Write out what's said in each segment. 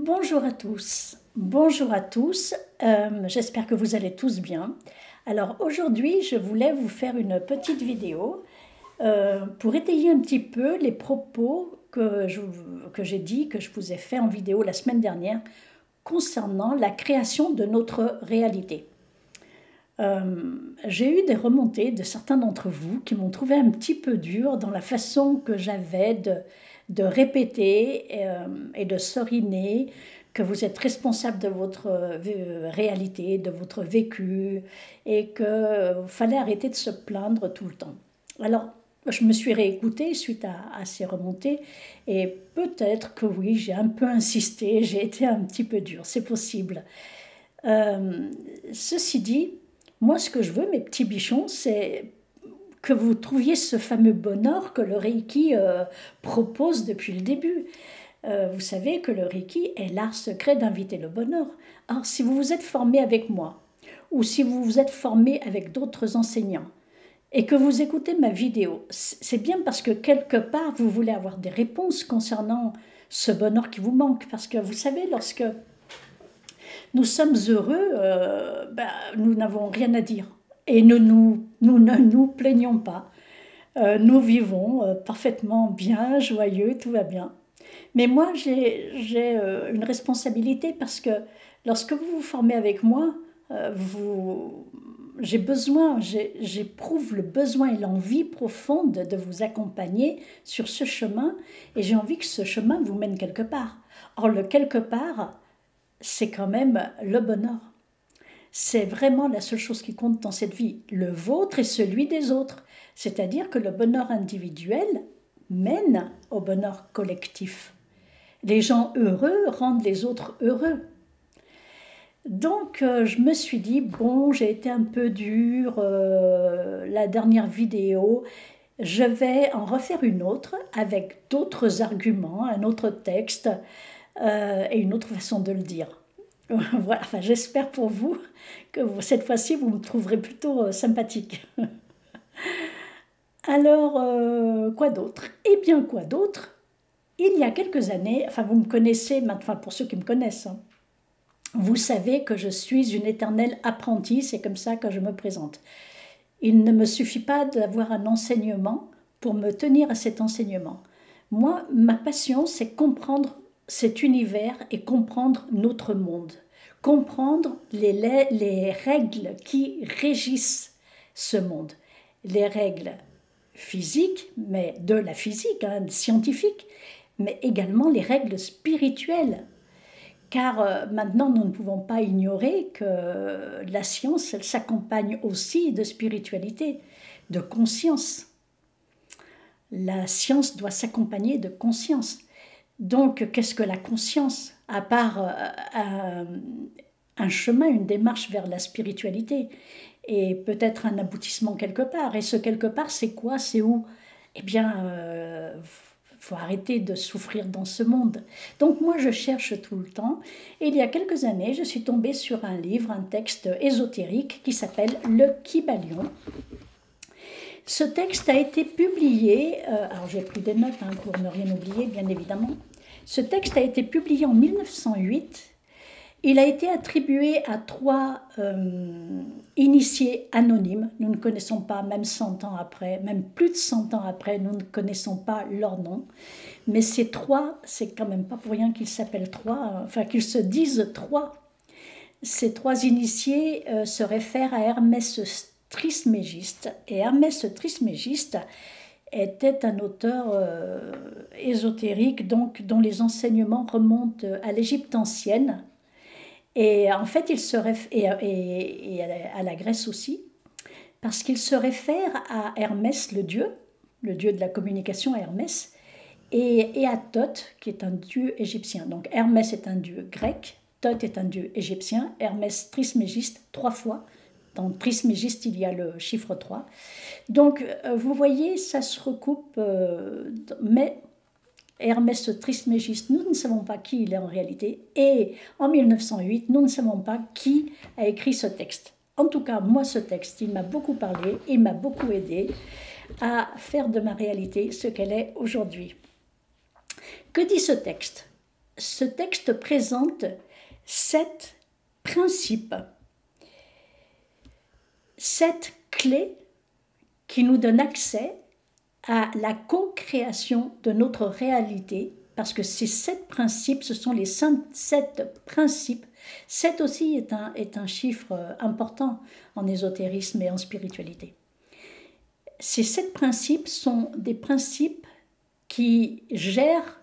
Bonjour à tous, bonjour à tous, j'espère que vous allez tous bien. Alors aujourd'hui je voulais vous faire une petite vidéo pour étayer un petit peu les propos que j'ai dit, que je vous ai fait en vidéo la semaine dernière concernant la création de notre réalité. J'ai eu des remontées de certains d'entre vous qui m'ont trouvé un petit peu dur dans la façon que j'avais de répéter et de soriner que vous êtes responsable de votre réalité, de votre vécu, et qu'il fallait arrêter de se plaindre tout le temps. Alors, je me suis réécoutée suite à ces remontées, et peut-être que oui, j'ai un peu insisté, j'ai été un petit peu dure, c'est possible. Ceci dit, moi, ce que je veux, mes petits bichons, c'est que vous trouviez ce fameux bonheur que le Reiki propose depuis le début. Vous savez que le Reiki est l'art secret d'inviter le bonheur. Alors, si vous vous êtes formé avec moi, ou si vous vous êtes formé avec d'autres enseignants, et que vous écoutez ma vidéo, c'est bien parce que quelque part, vous voulez avoir des réponses concernant ce bonheur qui vous manque. Parce que vous savez, lorsque nous sommes heureux, nous n'avons rien à dire. Et nous ne nous plaignons pas. Nous vivons parfaitement bien, joyeux, tout va bien. Mais moi, j'ai une responsabilité parce que lorsque vous vous formez avec moi, j'éprouve le besoin et l'envie profonde de vous accompagner sur ce chemin, et j'ai envie que ce chemin vous mène quelque part. Or, le quelque part, c'est quand même le bonheur. C'est vraiment la seule chose qui compte dans cette vie, le vôtre et celui des autres. C'est-à-dire que le bonheur individuel mène au bonheur collectif. Les gens heureux rendent les autres heureux. Donc je me suis dit, bon, j'ai été un peu dure la dernière vidéo, je vais en refaire une autre avec d'autres arguments, un autre texte et une autre façon de le dire. Voilà, enfin, j'espère pour vous que cette fois-ci vous me trouverez plutôt sympathique. Alors, quoi d'autre? Eh bien, quoi d'autre? Il y a quelques années, enfin vous me connaissez, enfin pour ceux qui me connaissent, hein, vous savez que je suis une éternelle apprentie, c'est comme ça que je me présente. Il ne me suffit pas d'avoir un enseignement pour me tenir à cet enseignement. Moi, ma passion, c'est comprendre cet univers et comprendre notre monde. Comprendre les règles qui régissent ce monde. Les règles physiques, mais de la physique, hein, scientifique, mais également les règles spirituelles. Car maintenant, nous ne pouvons pas ignorer que la science, elle s'accompagne aussi de spiritualité, de conscience. La science doit s'accompagner de conscience. Donc, qu'est-ce que la conscience? À part un chemin, une démarche vers la spiritualité, et peut-être un aboutissement quelque part. Et ce quelque part, c'est quoi? C'est où? Eh bien, faut arrêter de souffrir dans ce monde. Donc moi, je cherche tout le temps. Et il y a quelques années, je suis tombée sur un livre, un texte ésotérique qui s'appelle « Le Kybalion ». Ce texte a été publié, alors j'ai pris des notes hein, pour ne rien oublier, bien évidemment. Ce texte a été publié en 1908. Il a été attribué à 3 initiés anonymes. Nous ne connaissons pas, même 100 ans après, même plus de 100 ans après, nous ne connaissons pas leur nom. Mais ces 3, c'est quand même pas pour rien qu'ils s'appellent 3, enfin qu'ils se disent 3. Ces 3 initiés se réfèrent à Hermès Trismégiste. Et Hermès Trismégiste était un auteur ésotérique donc, dont les enseignements remontent à l'Égypte ancienne. Et en fait, il se réfère, et à la Grèce aussi, parce qu'il se réfère à Hermès, le dieu de la communication, Hermès, et à Thoth, qui est un dieu égyptien. Donc Hermès est un dieu grec, Thoth est un dieu égyptien, Hermès Trismégiste, 3 fois. Dans Trismégiste, il y a le chiffre 3. Donc, vous voyez, ça se recoupe, mais Hermès Trismégiste, nous ne savons pas qui il est en réalité, et en 1908, nous ne savons pas qui a écrit ce texte. En tout cas, moi, ce texte, il m'a beaucoup parlé, il m'a beaucoup aidé à faire de ma réalité ce qu'elle est aujourd'hui. Que dit ce texte? ce texte présente 7 principes, 7 clés qui nous donnent accès à la co-création de notre réalité, parce que ces 7 principes, ce sont les 7 principes. 7 aussi est un chiffre important en ésotérisme et en spiritualité. Ces 7 principes sont des principes qui gèrent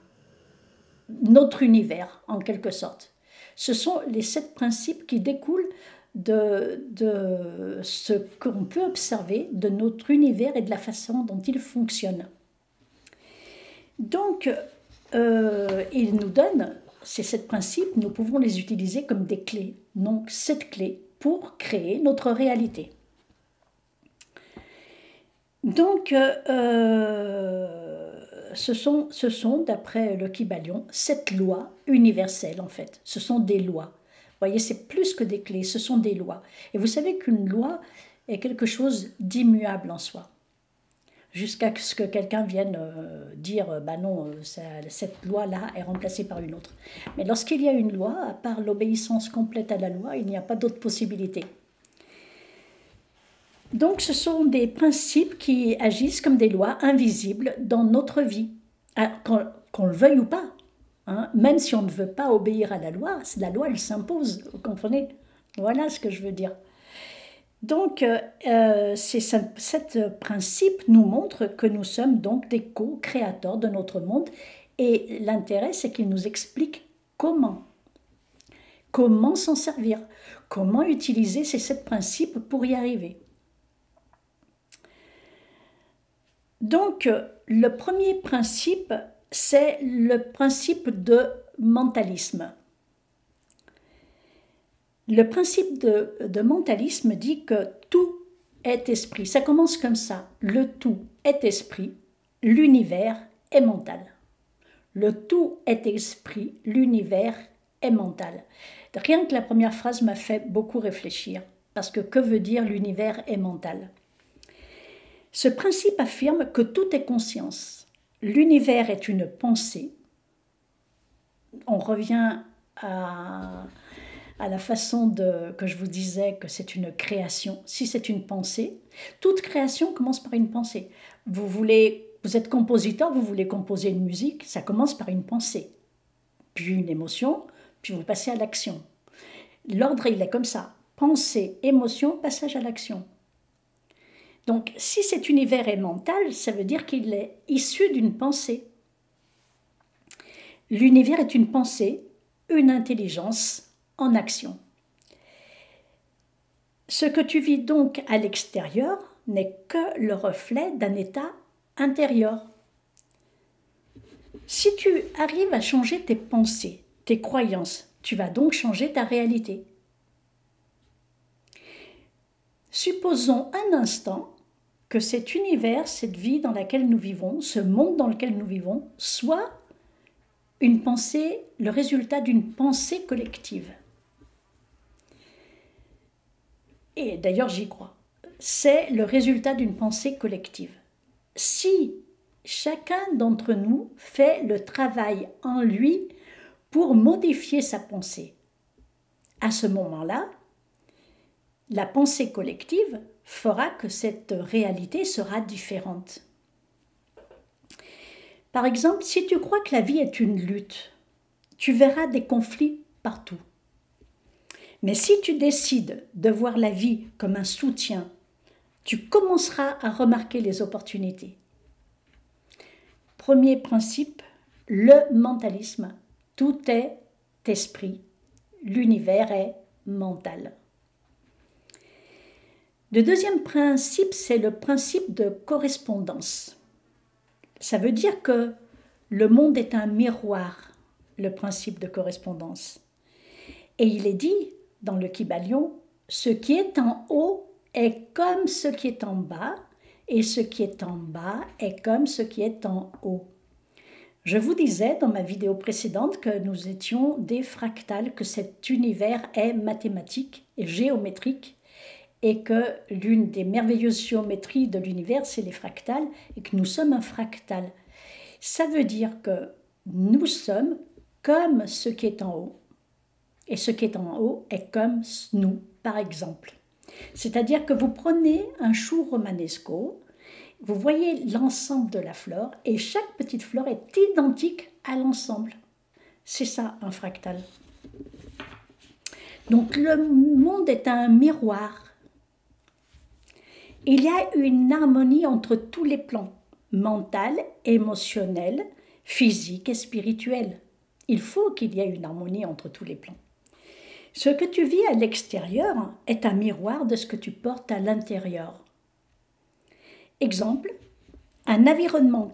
notre univers, en quelque sorte. Ce sont les 7 principes qui découlent de ce qu'on peut observer de notre univers et de la façon dont il fonctionne. Donc, il nous donne ces 7 principes, nous pouvons les utiliser comme des clés, donc 7 clés pour créer notre réalité. Donc, ce sont, d'après le Kybalion, 7 lois universelles en fait. Ce sont des lois. Vous voyez, c'est plus que des clés, ce sont des lois. Et vous savez qu'une loi est quelque chose d'immuable en soi. Jusqu'à ce que quelqu'un vienne dire « bah non, cette loi-là est remplacée par une autre ». Mais lorsqu'il y a une loi, à part l'obéissance complète à la loi, il n'y a pas d'autre possibilité. Donc ce sont des principes qui agissent comme des lois invisibles dans notre vie, qu'on le veuille ou pas. Hein, même si on ne veut pas obéir à la loi elle s'impose, vous comprenez? Voilà ce que je veux dire. Donc, ces 7 principes nous montrent que nous sommes donc des co-créateurs de notre monde, et l'intérêt, c'est qu'ils nous expliquent comment s'en servir, comment utiliser ces 7 principes pour y arriver. Donc, le premier principe, c'est le principe de mentalisme. Le principe de mentalisme dit que tout est esprit. Ça commence comme ça. Le tout est esprit, l'univers est mental. Le tout est esprit, l'univers est mental. Rien que la première phrase m'a fait beaucoup réfléchir. Parce que veut dire l'univers est mental? Ce principe affirme que tout est conscience. L'univers est une pensée. On revient à la façon que je vous disais que c'est une création. Si c'est une pensée, toute création commence par une pensée. Vous êtes compositeur, vous voulez composer une musique, ça commence par une pensée, puis une émotion, puis vous passez à l'action. L'ordre, il est comme ça. Pensée, émotion, passage à l'action. Donc, si cet univers est mental, ça veut dire qu'il est issu d'une pensée. L'univers est une pensée, une intelligence en action. Ce que tu vis donc à l'extérieur n'est que le reflet d'un état intérieur. Si tu arrives à changer tes pensées, tes croyances, tu vas donc changer ta réalité. Supposons un instant que cet univers, cette vie dans laquelle nous vivons, ce monde dans lequel nous vivons, soit une pensée, le résultat d'une pensée collective. Et d'ailleurs, j'y crois. C'est le résultat d'une pensée collective. Si chacun d'entre nous fait le travail en lui pour modifier sa pensée, à ce moment-là, la pensée collective fera que cette réalité sera différente. Par exemple, si tu crois que la vie est une lutte, tu verras des conflits partout. Mais si tu décides de voir la vie comme un soutien, tu commenceras à remarquer les opportunités. Premier principe, le mentalisme. Tout est esprit, l'univers est mental. Le deuxième principe, c'est le principe de correspondance. Ça veut dire que le monde est un miroir, le principe de correspondance. Et il est dit dans le Kybalion, ce qui est en haut est comme ce qui est en bas, et ce qui est en bas est comme ce qui est en haut. Je vous disais dans ma vidéo précédente que nous étions des fractales, que cet univers est mathématique et géométrique, et que l'une des merveilleuses géométries de l'univers, c'est les fractales, et que nous sommes un fractal. Ça veut dire que nous sommes comme ce qui est en haut. Et ce qui est en haut est comme nous, par exemple. C'est-à-dire que vous prenez un chou romanesco, vous voyez l'ensemble de la flore, et chaque petite flore est identique à l'ensemble. C'est ça, un fractal. Donc le monde est un miroir. Il y a une harmonie entre tous les plans, mental, émotionnel, physique et spirituel. Il faut qu'il y ait une harmonie entre tous les plans. Ce que tu vis à l'extérieur est un miroir de ce que tu portes à l'intérieur. Exemple, un environnement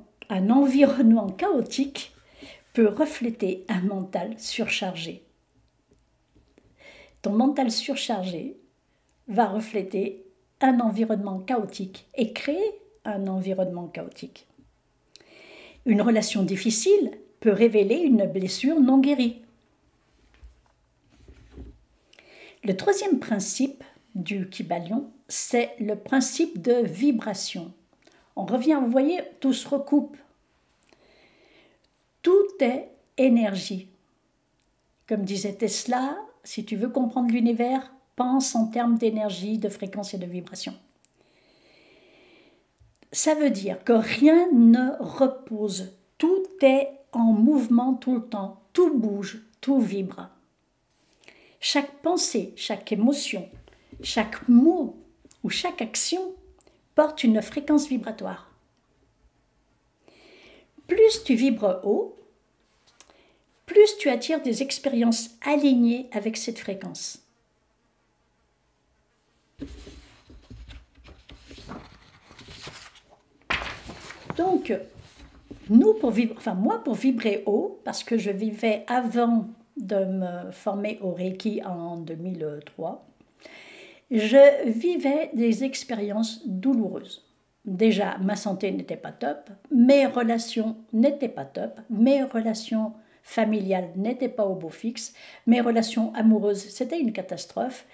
chaotique peut refléter un mental surchargé. Ton mental surchargé va refléter un environnement chaotique et créer un environnement chaotique. Une relation difficile peut révéler une blessure non guérie. Le troisième principe du Kybalion, c'est le principe de vibration. On revient, vous voyez, tout se recoupe. Tout est énergie. Comme disait Tesla, si tu veux comprendre l'univers, pense en termes d'énergie, de fréquence et de vibration. Ça veut dire que rien ne repose. Tout est en mouvement tout le temps. Tout bouge, tout vibre. Chaque pensée, chaque émotion, chaque mot ou chaque action porte une fréquence vibratoire. Plus tu vibres haut, plus tu attires des expériences alignées avec cette fréquence. Donc, moi pour vibrer haut, parce que je vivais avant de me former au Reiki en 2003, je vivais des expériences douloureuses. Déjà, ma santé n'était pas top, mes relations n'étaient pas top, mes relations familiales n'étaient pas au beau fixe, mes relations amoureuses, c'était une catastrophe.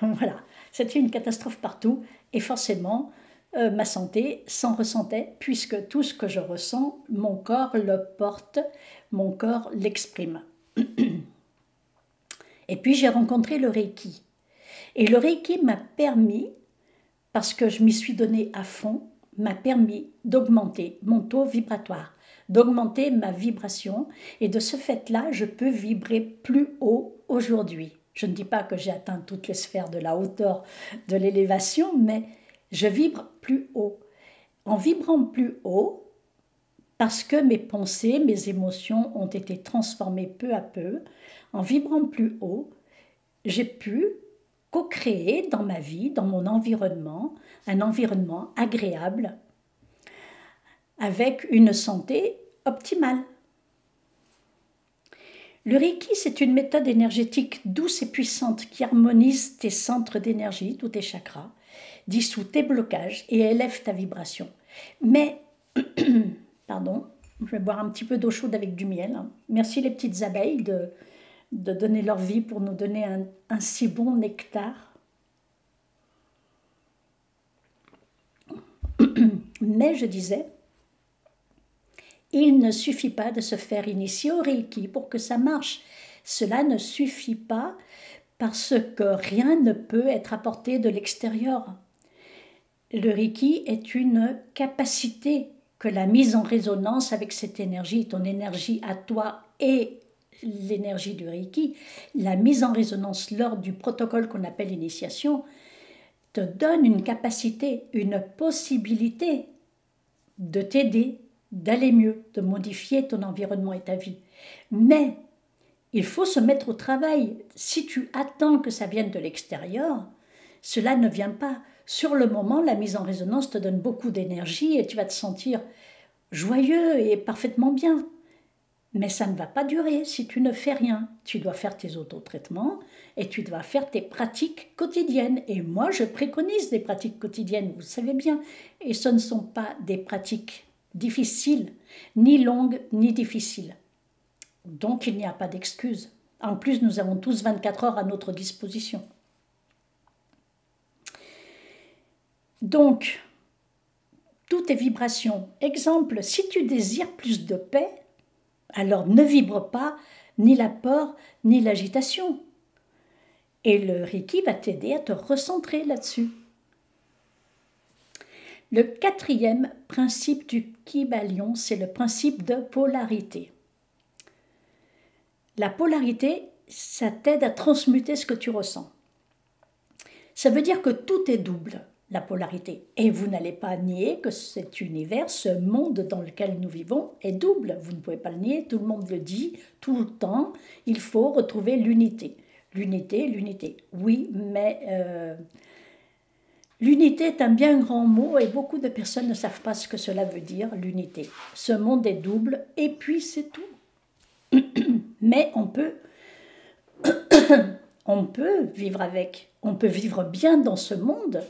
Voilà, c'était une catastrophe partout et forcément, ma santé s'en ressentait puisque tout ce que je ressens, mon corps le porte, mon corps l'exprime. Et puis j'ai rencontré le Reiki. Et le Reiki m'a permis, parce que je m'y suis donnée à fond, m'a permis d'augmenter mon taux vibratoire, d'augmenter ma vibration. Et de ce fait-là, je peux vibrer plus haut aujourd'hui. Je ne dis pas que j'ai atteint toutes les sphères de la hauteur de l'élévation, mais je vibre plus haut. En vibrant plus haut, parce que mes pensées, mes émotions ont été transformées peu à peu, en vibrant plus haut, j'ai pu co-créer dans ma vie, dans mon environnement, un environnement agréable, avec une santé optimale. Le Reiki, c'est une méthode énergétique douce et puissante qui harmonise tes centres d'énergie, tous tes chakras, dissout tes blocages et élève ta vibration. Mais, pardon, je vais boire un petit peu d'eau chaude avec du miel. Merci les petites abeilles de donner leur vie pour nous donner un si bon nectar. Mais je disais, il ne suffit pas de se faire initier au Reiki pour que ça marche. Cela ne suffit pas parce que rien ne peut être apporté de l'extérieur. Le Reiki est une capacité que la mise en résonance avec cette énergie, ton énergie à toi et l'énergie du Reiki, la mise en résonance lors du protocole qu'on appelle l'initiation, te donne une capacité, une possibilité de t'aider, d'aller mieux, de modifier ton environnement et ta vie. Mais il faut se mettre au travail. Si tu attends que ça vienne de l'extérieur, cela ne vient pas. Sur le moment, la mise en résonance te donne beaucoup d'énergie et tu vas te sentir joyeux et parfaitement bien. Mais ça ne va pas durer si tu ne fais rien. Tu dois faire tes autotraitements et tu dois faire tes pratiques quotidiennes. Et moi, je préconise des pratiques quotidiennes, vous le savez bien. Et ce ne sont pas des pratiques difficiles, ni longues, ni difficiles. Donc, il n'y a pas d'excuse. En plus, nous avons tous 24 heures à notre disposition. Donc, tout est vibration. Exemple, si tu désires plus de paix, Alors ne vibre pas ni la peur ni l'agitation. Et le Reiki va t'aider à te recentrer là-dessus. Le quatrième principe du Kybalion, c'est le principe de polarité. La polarité, ça t'aide à transmuter ce que tu ressens. Ça veut dire que tout est double, la polarité. Et vous n'allez pas nier que cet univers, ce monde dans lequel nous vivons, est double. Vous ne pouvez pas le nier, tout le monde le dit, tout le temps. Il faut retrouver l'unité. L'unité, l'unité. Oui, mais l'unité est un bien grand mot et beaucoup de personnes ne savent pas ce que cela veut dire, l'unité. Ce monde est double et puis c'est tout. Mais on peut vivre avec, on peut vivre bien dans ce monde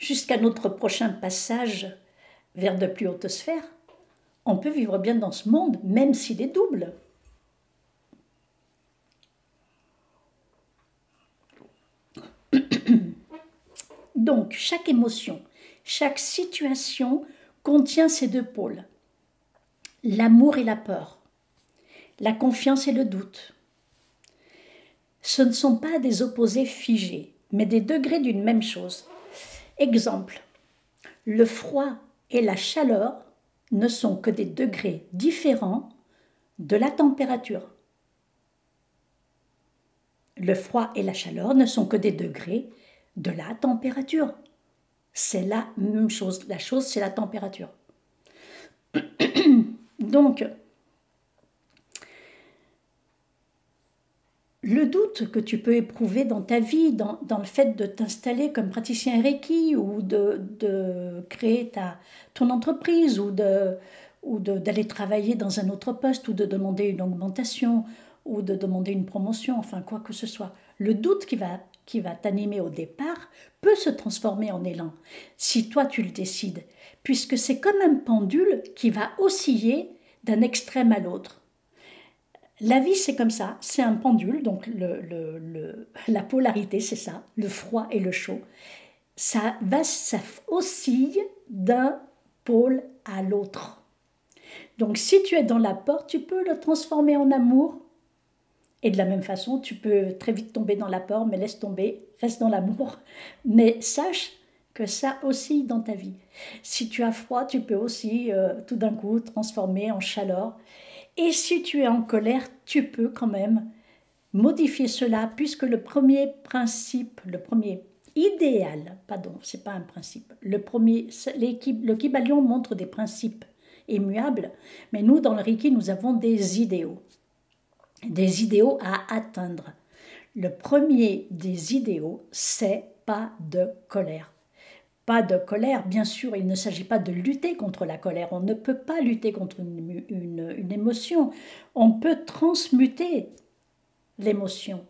jusqu'à notre prochain passage vers de plus hautes sphères. On peut vivre bien dans ce monde même s'il est double. Donc, chaque émotion, chaque situation contient ces deux pôles. L'amour et la peur, la confiance et le doute. Ce ne sont pas des opposés figés, mais des degrés d'une même chose. Exemple, le froid et la chaleur ne sont que des degrés différents de la température. Le froid et la chaleur ne sont que des degrés de la température. C'est la même chose. La chose, c'est la température. Donc, le doute que tu peux éprouver dans ta vie, dans le fait de t'installer comme praticien Reiki ou de créer ton entreprise ou d'aller travailler dans un autre poste ou de demander une augmentation ou de demander une promotion, enfin quoi que ce soit. Le doute qui va t'animer au départ peut se transformer en élan, si toi tu le décides, puisque c'est comme un pendule qui va osciller d'un extrême à l'autre. La vie, c'est comme ça, c'est un pendule, donc la polarité, c'est ça, le froid et le chaud. Ça oscille d'un pôle à l'autre. Donc si tu es dans la peur, tu peux le transformer en amour. Et de la même façon, tu peux très vite tomber dans la peur, mais laisse tomber, reste dans l'amour. Mais sache que ça oscille dans ta vie. Si tu as froid, tu peux aussi tout d'un coup transformer en chaleur. Et si tu es en colère, tu peux quand même modifier cela, puisque le premier principe, le premier idéal, pardon, c'est pas un principe, le Kybalion montre des principes immuables, mais nous, dans le Reiki, nous avons des idéaux à atteindre. Le premier des idéaux, c'est pas de colère. Pas de colère, bien sûr, il ne s'agit pas de lutter contre la colère. On ne peut pas lutter contre une émotion. On peut transmuter l'émotion.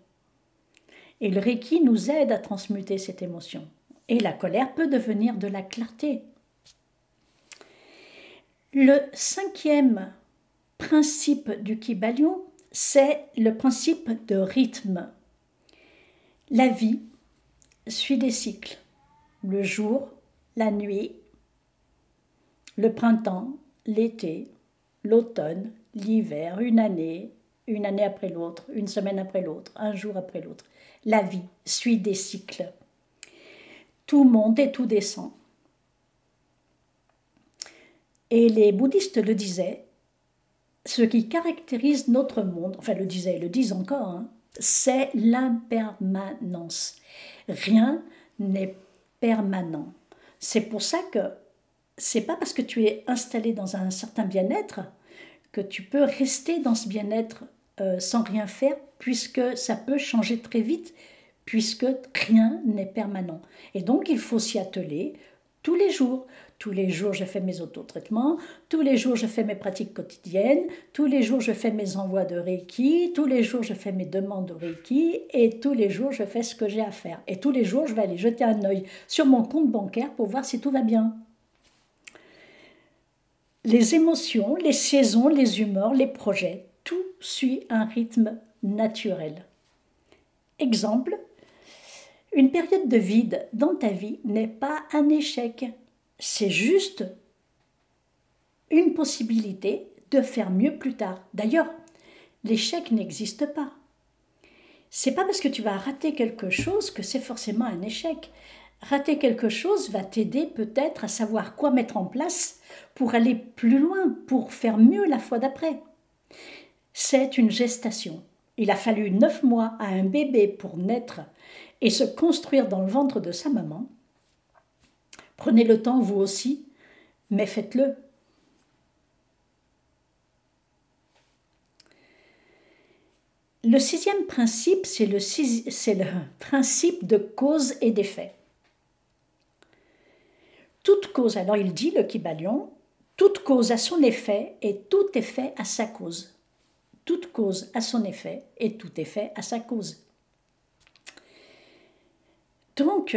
Et le Reiki nous aide à transmuter cette émotion. Et la colère peut devenir de la clarté. Le cinquième principe du Kybalion, c'est le principe de rythme. La vie suit des cycles. Le jour, la nuit, le printemps, l'été, l'automne, l'hiver, une année après l'autre, une semaine après l'autre, un jour après l'autre. La vie suit des cycles. Tout monte et tout descend. Et les bouddhistes le disaient, ce qui caractérise notre monde, enfin le disent encore, hein, c'est l'impermanence. Rien n'est permanent. C'est pour ça que c'est pas parce que tu es installé dans un certain bien-être que tu peux rester dans ce bien-être sans rien faire, puisque ça peut changer très vite, puisque rien n'est permanent. Et donc il faut s'y atteler tous les jours. Tous les jours, je fais mes autotraitements, tous les jours, je fais mes pratiques quotidiennes, tous les jours, je fais mes envois de Reiki, tous les jours, je fais mes demandes de Reiki, et tous les jours, je fais ce que j'ai à faire. Et tous les jours, je vais aller jeter un œil sur mon compte bancaire pour voir si tout va bien. Les émotions, les saisons, les humeurs, les projets, tout suit un rythme naturel. Exemple, une période de vide dans ta vie n'est pas un échec. C'est juste une possibilité de faire mieux plus tard. D'ailleurs, l'échec n'existe pas. C'est pas parce que tu vas rater quelque chose que c'est forcément un échec. Rater quelque chose va t'aider peut-être à savoir quoi mettre en place pour aller plus loin, pour faire mieux la fois d'après. C'est une gestation. Il a fallu 9 mois à un bébé pour naître et se construire dans le ventre de sa maman. Prenez le temps, vous aussi, mais faites-le. Le 6e principe, c'est le principe de cause et d'effet. Toute cause, alors il dit, le Kybalion, toute cause a son effet et tout effet a sa cause. Toute cause a son effet et tout effet a sa cause. Donc,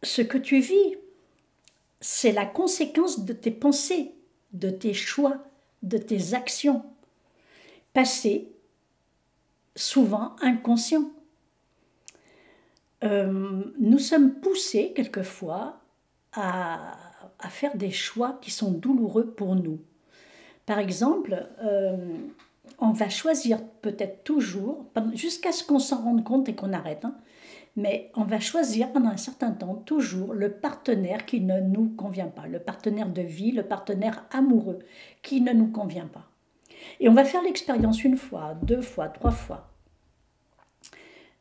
ce que tu vis, c'est la conséquence de tes pensées, de tes choix, de tes actions, passées, souvent inconscients. Nous sommes poussés quelquefois à faire des choix qui sont douloureux pour nous. Par exemple, on va choisir peut-être toujours, jusqu'à ce qu'on s'en rende compte et qu'on arrête, mais on va choisir pendant un certain temps toujours le partenaire qui ne nous convient pas, le partenaire de vie, le partenaire amoureux qui ne nous convient pas. Et on va faire l'expérience 1 fois, 2 fois, 3 fois.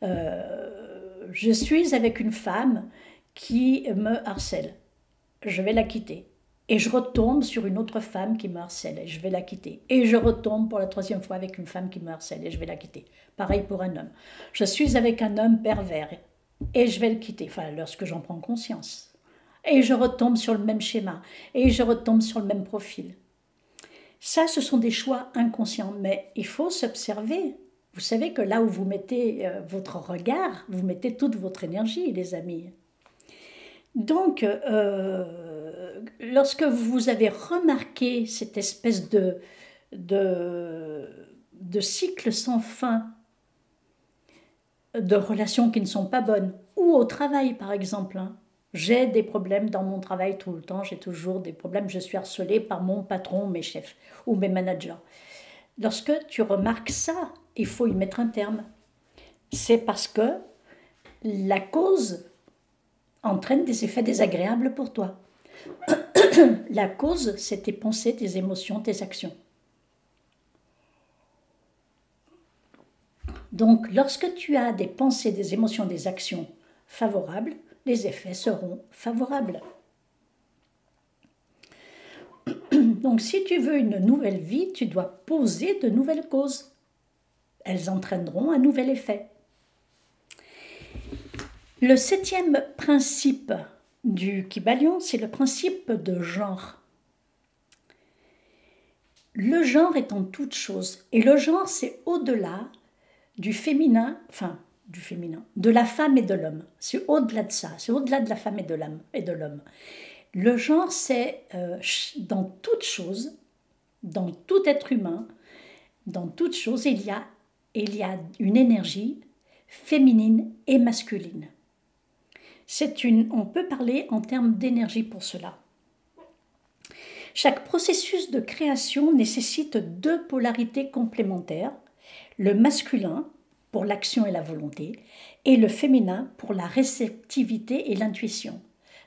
Je suis avec une femme qui me harcèle. Je vais la quitter. Et je retombe sur une autre femme qui me harcèle et je vais la quitter. Et je retombe pour la 3e fois avec une femme qui me harcèle et je vais la quitter. Pareil pour un homme. Je suis avec un homme pervers et je vais le quitter, enfin lorsque j'en prends conscience. Et je retombe sur le même schéma et je retombe sur le même profil. Ça, ce sont des choix inconscients, mais il faut s'observer. Vous savez que là où vous mettez votre regard, vous mettez toute votre énergie, les amis. Donc, lorsque vous avez remarqué cette espèce de cycle sans fin, de relations qui ne sont pas bonnes, ou au travail par exemple, j'ai des problèmes dans mon travail tout le temps, j'ai toujours des problèmes, je suis harcelée par mon patron, mes chefs ou mes managers. Lorsque tu remarques ça, il faut y mettre un terme. C'est parce que la cause entraîne des effets désagréables pour toi. La cause, c'est tes pensées, tes émotions, tes actions. Donc, lorsque tu as des pensées, des émotions, des actions favorables, les effets seront favorables. Donc, si tu veux une nouvelle vie, tu dois poser de nouvelles causes. Elles entraîneront un nouvel effet. Le 7e principe du Kybalion, c'est le principe de genre. Le genre est en toute chose. Et le genre, c'est au-delà du féminin, de la femme et de l'homme. C'est au-delà de ça, c'est au-delà de la femme et de l'homme. Le genre, c'est dans toute chose, dans tout être humain, dans toute chose, il y a une énergie féminine et masculine. On peut parler en termes d'énergie pour cela. Chaque processus de création nécessite 2 polarités complémentaires, le masculin pour l'action et la volonté, et le féminin pour la réceptivité et l'intuition.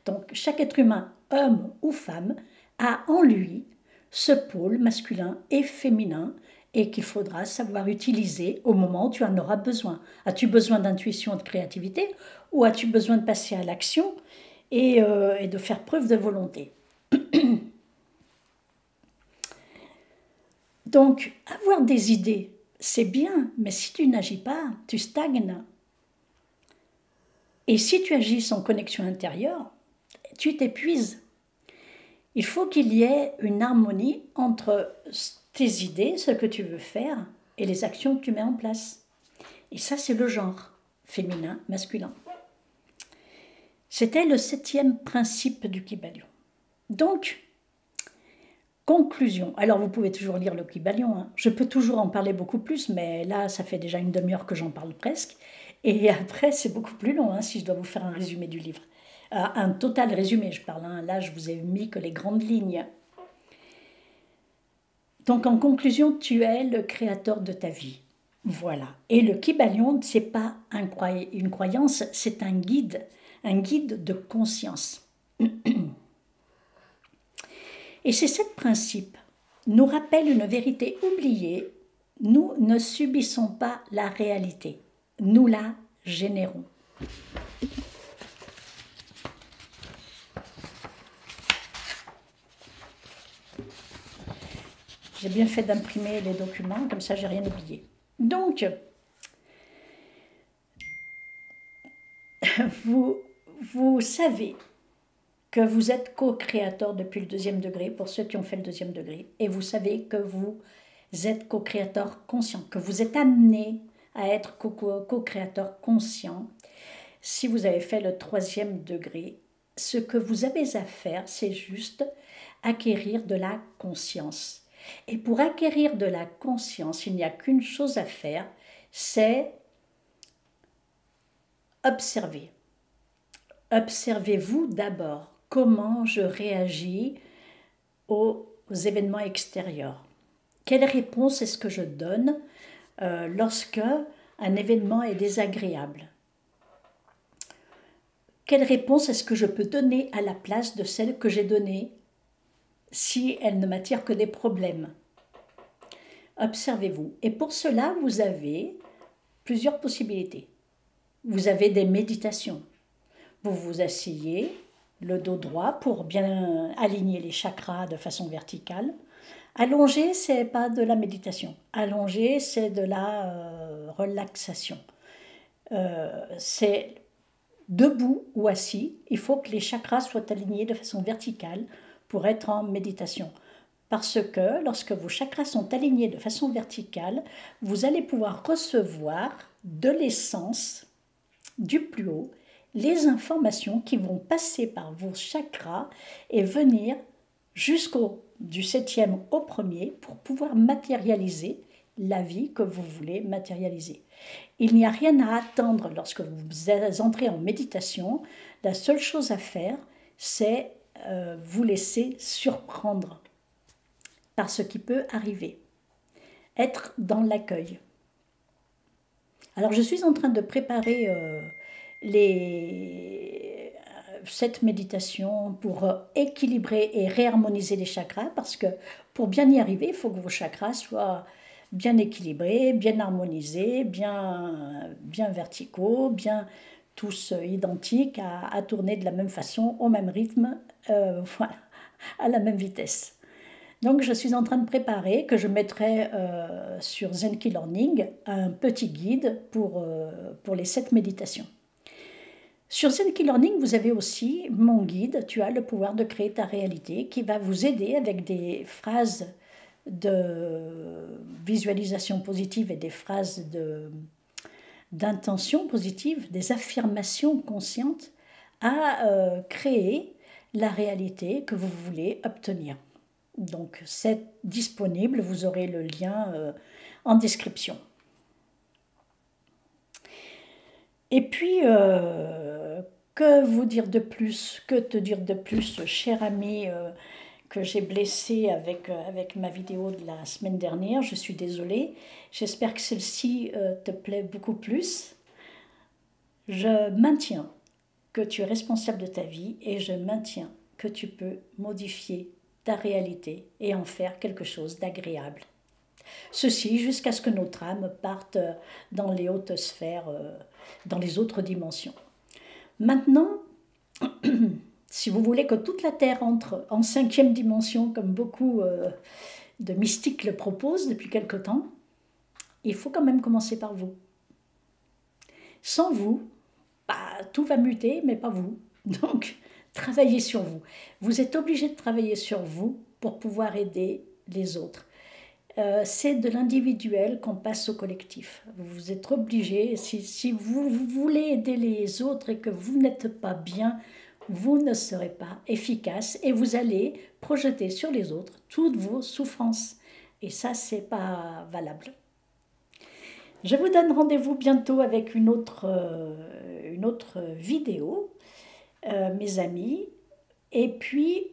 Donc chaque être humain, homme ou femme, a en lui ce pôle masculin et féminin et qu'il faudra savoir utiliser au moment où tu en auras besoin. As-tu besoin d'intuition et de créativité ou as-tu besoin de passer à l'action et de faire preuve de volonté? Donc, avoir des idées, c'est bien, mais si tu n'agis pas, tu stagnes. Et si tu agis sans connexion intérieure, tu t'épuises. Il faut qu'il y ait une harmonie entre tes idées, ce que tu veux faire, et les actions que tu mets en place. Et ça, c'est le genre, féminin, masculin. C'était le 7e principe du Kybalion. Donc, conclusion. Alors, vous pouvez toujours lire le Kybalion. Je peux toujours en parler beaucoup plus, mais là, ça fait déjà une demi-heure que j'en parle presque. Et après, c'est beaucoup plus long, si je dois vous faire un résumé du livre. Un total résumé, je parle. Là, je vous ai mis que les grandes lignes. Donc en conclusion, tu es le créateur de ta vie. Voilà. Et le Kybalion, ce n'est pas une croyance, c'est un guide de conscience. Et ces 7 principes nous rappellent une vérité oubliée. Nous ne subissons pas la réalité, nous la générons. J'ai bien fait d'imprimer les documents, comme ça j'ai rien oublié. Donc, vous savez que vous êtes co-créateur depuis le 2e degré, pour ceux qui ont fait le 2e degré, et vous savez que vous êtes co-créateur conscient, que vous êtes amené à être co-créateur conscient. Si vous avez fait le 3e degré, ce que vous avez à faire, c'est juste acquérir de la conscience. Et pour acquérir de la conscience, il n'y a qu'une chose à faire, c'est observer. Observez-vous d'abord comment je réagis aux événements extérieurs. Quelle réponse est-ce que je donne lorsque un événement est désagréable? Quelle réponse est-ce que je peux donner à la place de celle que j'ai donnée si elle ne m'attire que des problèmes? Observez-vous. Et pour cela, vous avez plusieurs possibilités. Vous avez des méditations. Vous vous asseyez, le dos droit pour bien aligner les chakras de façon verticale. Allongé, ce n'est pas de la méditation. Allongé, c'est de la relaxation. C'est debout ou assis. Il faut que les chakras soient alignés de façon verticale pour être en méditation. Parce que lorsque vos chakras sont alignés de façon verticale, vous allez pouvoir recevoir de l'essence du plus haut les informations qui vont passer par vos chakras et venir du 7e au 1er pour pouvoir matérialiser la vie que vous voulez matérialiser. Il n'y a rien à attendre lorsque vous entrez en méditation. La seule chose à faire, c'est vous laisser surprendre par ce qui peut arriver. Être dans l'accueil. Alors je suis en train de préparer cette méditation pour équilibrer et réharmoniser les chakras, parce que pour bien y arriver, il faut que vos chakras soient bien équilibrés, bien harmonisés, bien verticaux, bien tous identiques, à tourner de la même façon, au même rythme, voilà, à la même vitesse. Donc je suis en train de préparer, que je mettrai sur Zenki Learning, un petit guide pour les 7 méditations. Sur Zenki Learning, vous avez aussi mon guide, tu as le pouvoir de créer ta réalité, qui va vous aider avec des phrases de visualisation positive et des phrases d'intention positive, des affirmations conscientes à créer la réalité que vous voulez obtenir. Donc c'est disponible, vous aurez le lien en description. Et puis, que vous dire de plus, que te dire de plus, cher ami que j'ai blessé avec ma vidéo de la semaine dernière, je suis désolée. J'espère que celle-ci te plaît beaucoup plus. Je maintiens que tu es responsable de ta vie et je maintiens que tu peux modifier ta réalité et en faire quelque chose d'agréable. Ceci jusqu'à ce que notre âme parte dans les hautes sphères, dans les autres dimensions. Maintenant, si vous voulez que toute la Terre entre en 5e dimension, comme beaucoup de mystiques le proposent depuis quelque temps, il faut quand même commencer par vous. Sans vous, tout va muter, mais pas vous. Donc, travaillez sur vous. Vous êtes obligé de travailler sur vous pour pouvoir aider les autres. C'est de l'individuel qu'on passe au collectif. Vous êtes obligé, si vous voulez aider les autres et que vous n'êtes pas bien, vous ne serez pas efficace et vous allez projeter sur les autres toutes vos souffrances. Et ça, c'est pas valable. Je vous donne rendez-vous bientôt avec une autre vidéo, mes amis. Et puis,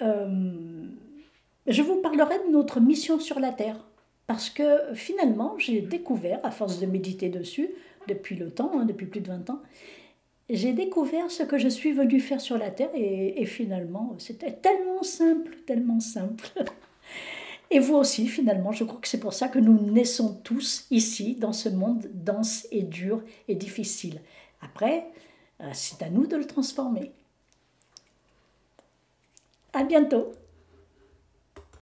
Je vous parlerai de notre mission sur la Terre. Parce que finalement, j'ai découvert, à force de méditer dessus, depuis le temps, hein, depuis plus de 20 ans, j'ai découvert ce que je suis venue faire sur la Terre et finalement, c'était tellement simple, tellement simple. Et vous aussi, finalement, je crois que c'est pour ça que nous naissons tous ici, dans ce monde dense et dur et difficile. Après, c'est à nous de le transformer. À bientôt.